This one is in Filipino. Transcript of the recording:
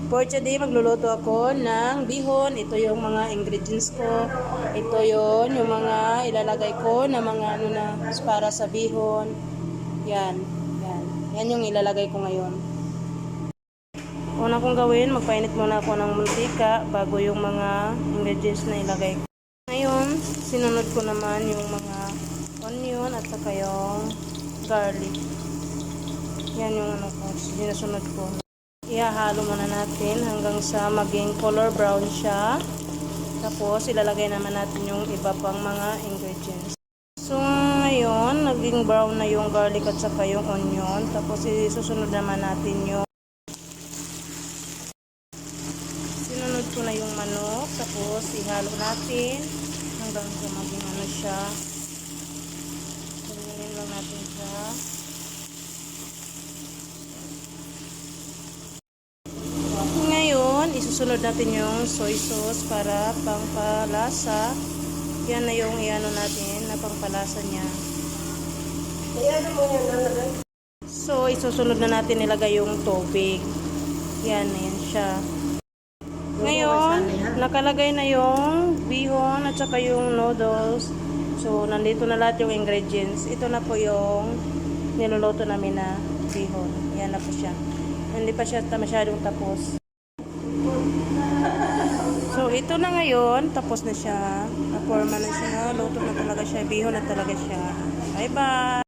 For today, magluluto ako ng bihon. Ito yung mga ingredients ko. Ito yung mga ilalagay ko na mga ano na para sa bihon. Yan. Yan. Yan yung ilalagay ko ngayon. Una kong gawin, magpainit muna ako ng mantika bago yung mga ingredients na ilagay ko. Ngayon, sinunod ko naman yung mga onion at saka yung garlic. Yan yung ano ko, sinasunod ko. Ihahalo muna natin hanggang sa maging color brown siya. Tapos, ilalagay naman natin yung iba pang mga ingredients. So, ngayon, naging brown na yung garlic at saka yung onion. Tapos, isusunod naman natin yung sinunod ko na yung manok. Tapos, ihalo natin hanggang sa maging ano siya. Tingnan lang natin siya. Isusunod natin yung soy sauce para pangpalasa. Yan na yung iano natin na pangpalasa niya. So, isusunod na natin ilagay yung tubig. Yan siya. Ngayon, nakalagay na yung bihon at saka yung noodles. So, nandito na lahat yung ingredients. Ito na po yung niluluto namin na bihon. Yan na po siya. Hindi pa siya masyadong tapos. So, ito na ngayon. Tapos na siya. Na-forma na siya. Luto na talaga siya. Bihon na talaga siya. Bye-bye!